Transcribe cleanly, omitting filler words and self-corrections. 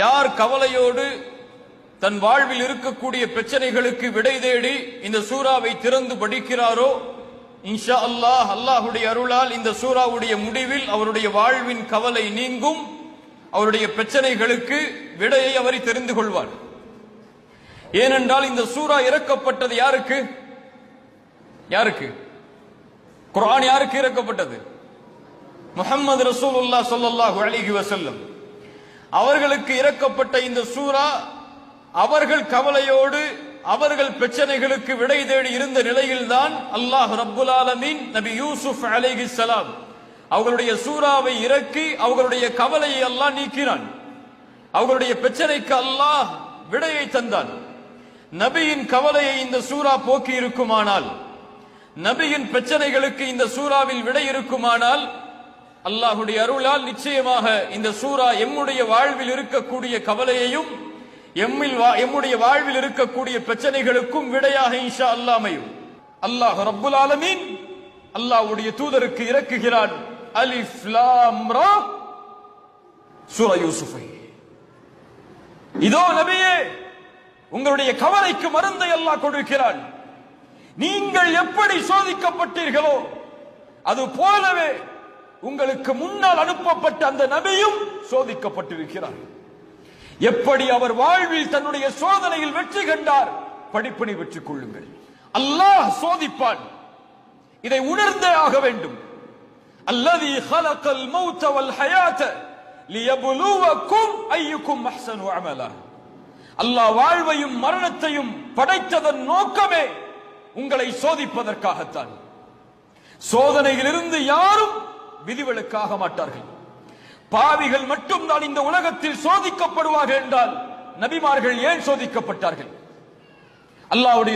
யார் கவலையோடு தன் வாழ்வில் இருக்கக்கூடிய பிரச்சனைகளுக்கு விடை தேடி இந்த சூராவை திறந்து படிக்கிறாரோ, இன்ஷா அல்லாஹ் அல்லாஹுடைய அருளால் இந்த சூராவுடைய முடிவில் அவருடைய வாழ்வின் கவலை நீங்கும், அவருடைய பிரச்சனைகளுக்கு விடையை அவர் தெரிந்து கொள்வார். ஏனென்றால் இந்த சூரா இறக்கப்பட்டது யாருக்கு? யாருக்கு? குர்ஆன் யாருக்கு இறக்கப்பட்டது? முஹம்மது ரசூலுல்லாஹ் ஸல்லல்லாஹு அலைஹி வஸல்லம் அவர்களுக்கு இறக்கப்பட்ட இந்த சூரா அவர்கள் கவலையோடு அவர்கள் பிரச்சனைகளுக்கு விடை தேடி இருந்த நிலையில்தான் அல்லாஹ் ரப்புல் ஆலமீன் நபி யூசுப் அலைஹிஸ்ஸலாம் அவர்களுடைய சூராவை இறக்கி அவர்களுடைய கவலையை அல்லாஹ் நீக்கினான். அவர்களுடைய பிரச்சனைக்கு அல்லாஹ் விடையை தந்தான். நபியின் கவலையை இந்த சூரா போக்கி இருக்குமானால், நபியின் பிரச்சனைகளுக்கு இந்த சூராவில் விடை இருக்குமானால், அல்லாஹுடைய அருளால் நிச்சயமாக இந்த சூரா எம்முடைய வாழ்வில் இருக்கக்கூடிய கவலையையும் எம்முடைய வாழ்வில் இருக்கக்கூடிய பிரச்சனைகளுக்கும் விடையாக இன்ஷா அல்லாஹ் அமையும். அல்லாஹ் ரப்புல் ஆலமீன் அல்லாஹ்வுடைய தூதருக்கு இறக்குகிறான் அலிஃப் லாம் ரா சூரா யூசுஃபை. இதோ நபியே, உங்களுடைய கவலைக்கு மருந்தை அல்லாஹ் கொடுக்கிறான். நீங்கள் எப்படி சோதிக்கப்பட்டீர்களோ அது போலவே உங்களுக்கு முன்னால் அனுப்பப்பட்ட அந்த நபியும் சோதிக்கப்பட்டிருக்கிறார். எப்படி அவர் வாழ்வில் தன்னுடைய சோதனையில் வெற்றி கண்டார், படிப்பினை பெற்றுக் கொள்ளுங்கள். அல்லாஹ் சோதிப்பான், இதை உணர்ந்தே ஆக வேண்டும். அல்லதி خلقல் மௌத வல் ஹயாத லியப்லுவக்கும் அய்யுக்கும் அஹ்ஸனு அமலா. அல்லாஹ் வாழ்வையும் மரணத்தையும் படைத்ததன் நோக்கமே உங்களை சோதிப்பதற்காகத்தான். சோதனையிலிருந்து யாரும் விதிவிலக்காக மாட்டார்கள். பாவிகள் மட்டும் தான் இந்த உலகத்தில் சோதிக்கப்படுவார்கள் என்றால் நபிமார்கள் ஏன் சோதிக்கப்பட்டார்கள்? அல்லாஹ்வுடைய